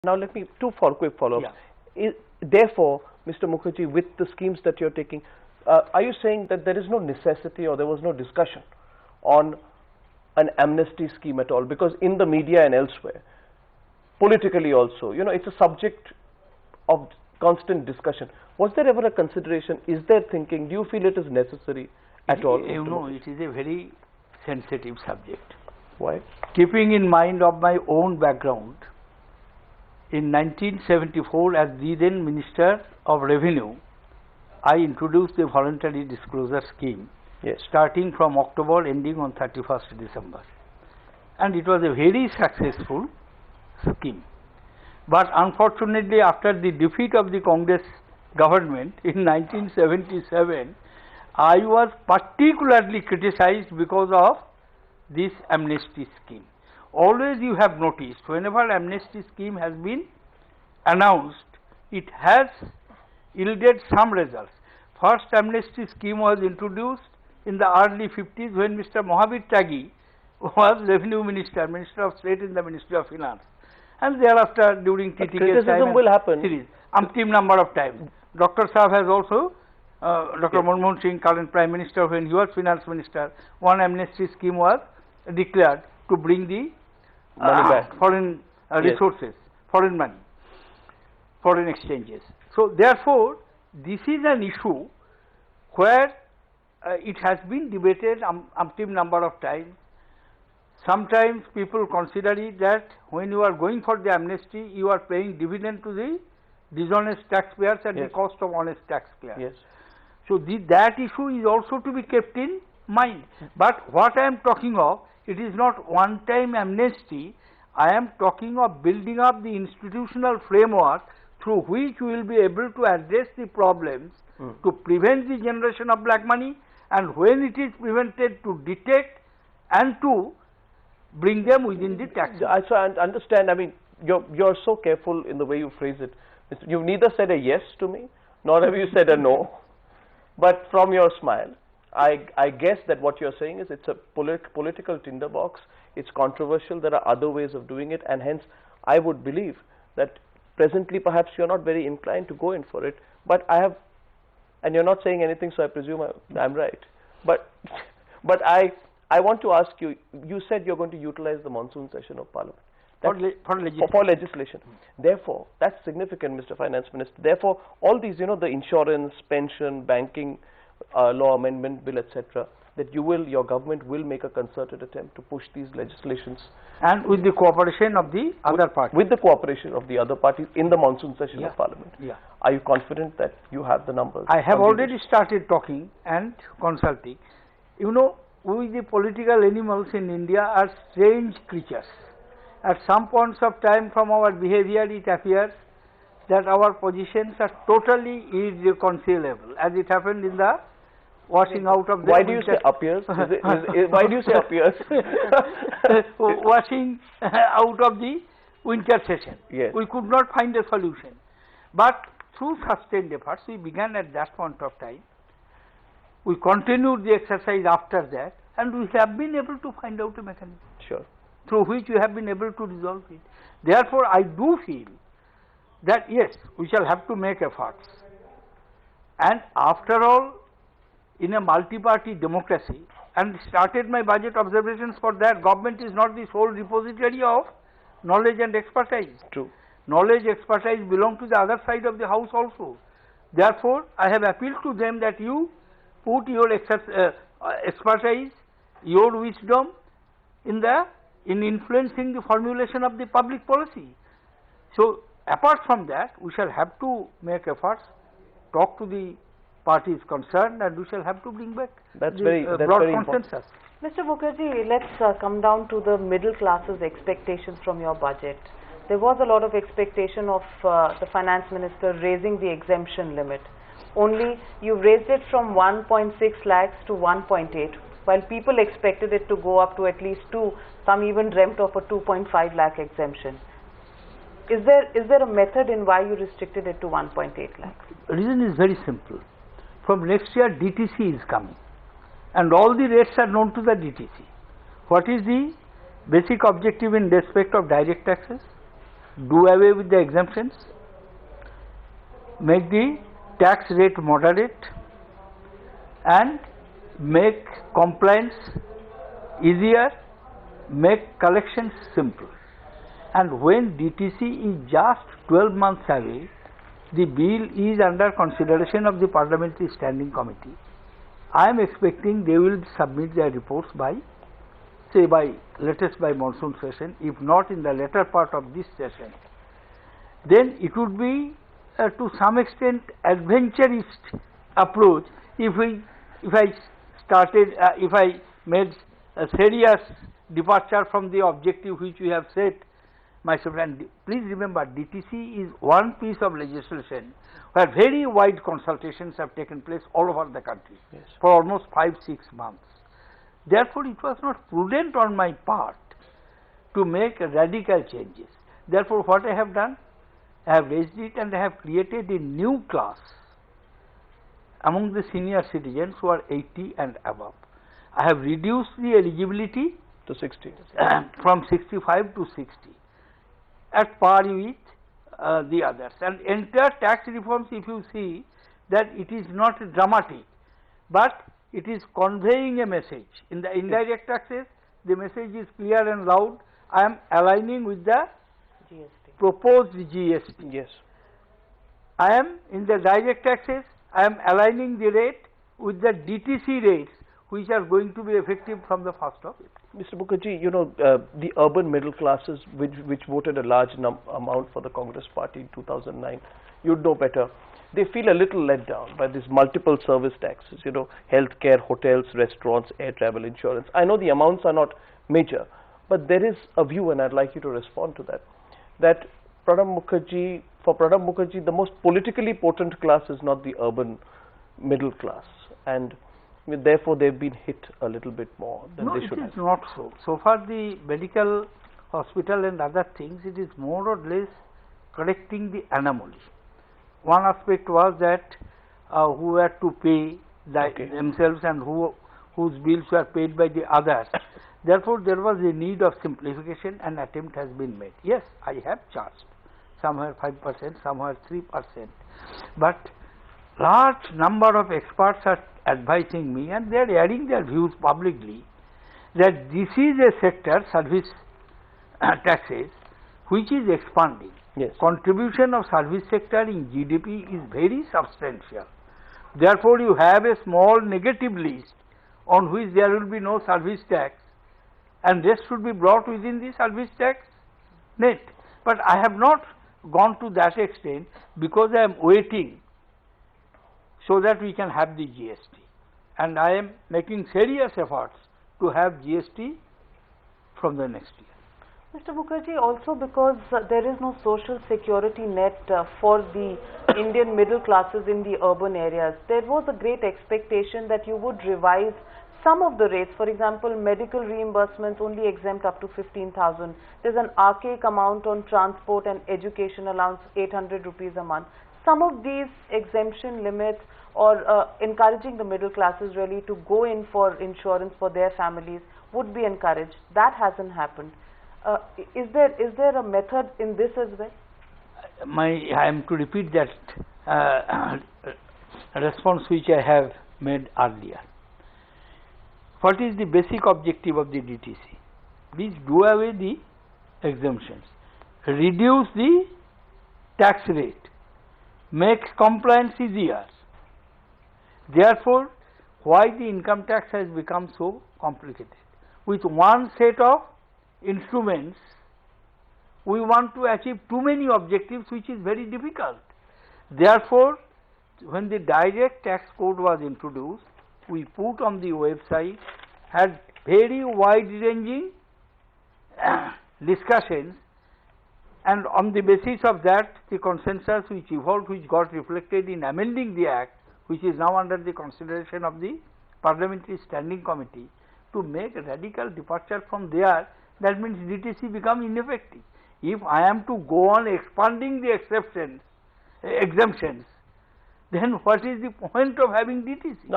Now let me quick follow-ups. Yeah. Therefore, Mr. Mukherjee, with the schemes that you're taking, are you saying that there is no necessity or there was no discussion on an amnesty scheme at all? Because in the media and elsewhere, politically also, it's a subject of constant discussion. Was there ever a consideration? Is there thinking? Do you feel it is necessary at all? You know, it is a very sensitive subject. Why? Keeping in mind of my own background, in 1974, as the then Minister of Revenue, I introduced the voluntary disclosure scheme, yes, starting from October, ending on 31st December. And it was a very successful scheme. But unfortunately, after the defeat of the Congress government in 1977, I was particularly criticized because of this amnesty scheme. Always you have noticed, whenever amnesty scheme has been announced, it has yielded some results. First amnesty scheme was introduced in the early 50s when Mr. Mahavir Tyagi was Revenue Minister, Minister of State in the Ministry of Finance. And thereafter, during TTK criticism will happen. Series, umpteen number of times. Dr. Saab has also, Dr. Yes. Manmohan Singh, current Prime Minister, when he was Finance Minister, one amnesty scheme was declared to bring the money back. Foreign resources, foreign money, foreign exchanges. So therefore, this is an issue where it has been debated umpteen number of times. Sometimes people consider it that when you are going for the amnesty, you are paying dividend to the dishonest taxpayers at yes, the cost of honest taxpayers. Yes. So that issue is also to be kept in mind. But what I am talking of, it is not one-time amnesty. I am talking of building up the institutional framework through which we will be able to address the problems to prevent the generation of black money, and when it is prevented, to detect and to bring them within the tax. So I understand. I mean, you're so careful in the way you phrase it. You've neither said a yes to me, nor have you said a no. But from your smile, I guess that what you're saying is it's a political tinderbox. It's controversial. There are other ways of doing it, and hence I would believe that presently perhaps you're not very inclined to go in for it. But I have, and you're not saying anything, so I presume I'm right. But I want to ask you. You said you're going to utilize the monsoon session of Parliament for legislation. Therefore, that's significant, Mr. Finance Minister. Therefore, all these, the insurance, pension, banking law amendment bill, etc., that your government will make a concerted attempt to push these legislations, and with the cooperation of the other parties. With the cooperation of the other parties in the monsoon session of Parliament. Yeah. Are you confident that you have the numbers? I have already started talking and consulting. You know, we the political animals in India are strange creatures. At some points of time from our behavior, it appears that our positions are totally irreconcilable, as it happened in the washing out of the Why do you say appears? Why do you say appears? Washing out of the winter session. Yes. We could not find a solution. But through sustained efforts, we began at that point of time. We continued the exercise after that, and we have been able to find out a mechanism. Sure. Through which we have been able to resolve it. Therefore, I do feel that yes, we shall have to make efforts. And after all, in a multi-party democracy, and started my budget observations for that, government is not the sole repository of knowledge and expertise. True. Knowledge, expertise belong to the other side of the house also. Therefore, I have appealed to them that you put your expertise, your wisdom in influencing the formulation of the public policy. So, apart from that, we shall have to make efforts, talk to the parties concerned, and we shall have to bring back that's the very consensus. Mr. Mukherjee, let's come down to the middle class's expectations from your budget. There was a lot of expectation of the Finance Minister raising the exemption limit. Only you raised it from 1.6 lakhs to 1.8, while people expected it to go up to at least 2. Some even dreamt of a 2.5 lakh exemption. Is there a method in why you restricted it to 1.8 lakhs? The reason is very simple. From next year, DTC is coming, and all the rates are known to the DTC. What is the basic objective in respect of direct taxes? do away with the exemptions, make the tax rate moderate, and make compliance easier, make collections simple. And when DTC is just 12 months away, the bill is under consideration of the Parliamentary Standing Committee. I am expecting they will submit their reports by, say by latest by monsoon session, if not in the latter part of this session. Then it would be to some extent adventurous approach if I made a serious departure from the objective which we have set myself. And please remember, DTC is one piece of legislation where very wide consultations have taken place all over the country for almost 5-6 months. Therefore, it was not prudent on my part to make radical changes. Therefore, what I have done, I have raised it and I have created a new class among the senior citizens who are 80 and above. I have reduced the eligibility to 60 from 65 to 60 at par with the others. And entire tax reforms, if you see, that it is not dramatic, but it is conveying a message. In the indirect taxes, the message is clear and loud. I am aligning with the GST. proposed GST. Yes. I am in the direct taxes, I am aligning the rate with the DTC rates, which are going to be effective from the 1st of April. Mr. Mukherjee, you know, the urban middle classes which voted a large amount for the Congress party in 2009, you'd know better. They feel a little let down by these multiple service taxes, you know, healthcare, hotels, restaurants, air travel, insurance. I know the amounts are not major, but there is a view, and I'd like you to respond to that, that for Pranab Mukherjee, the most politically potent class is not the urban middle class, and therefore they've been hit a little bit more than they should have. No, it is not so. So far the medical, hospital and other things, it is more or less correcting the anomaly. One aspect was that who had to pay themselves and whose bills were paid by the others. Therefore, there was a need of simplification, and attempt has been made. Yes, I have charged, somewhere 5%, somewhere 3%, but large number of experts are advising me, and they are airing their views publicly, that this is a sector, service taxes, which is expanding. Yes. Contribution of service sector in GDP is very substantial. Therefore, you have a small negative list on which there will be no service tax, and rest should be brought within the service tax net. But I have not gone to that extent because I am waiting so that we can have the GST, and I am making serious efforts to have GST from the next year. Mr. Mukherjee, also because there is no social security net for the Indian middle classes in the urban areas, there was a great expectation that you would revise some of the rates. For example, medical reimbursements only exempt up to 15,000. There's an archaic amount on transport and education allowance, 800 rupees a month. Some of these exemption limits or encouraging the middle classes really to go in for insurance for their families would be encouraged. That hasn't happened. Is there a method in this as well? I am to repeat that response which I have made earlier. What is the basic objective of the DTC? Please do away the exemptions, reduce the tax rate, make compliance easier. Therefore, why the income tax has become so complicated? With one set of instruments, we want to achieve too many objectives, which is very difficult. Therefore, when the direct tax code was introduced, we put on the website, had very wide ranging discussions, and on the basis of that, the consensus which evolved, which got reflected in amending the Act, which is now under the consideration of the Parliamentary Standing Committee, to make a radical departure from there. That means DTC become ineffective. If I am to go on expanding the exemptions, then what is the point of having DTC?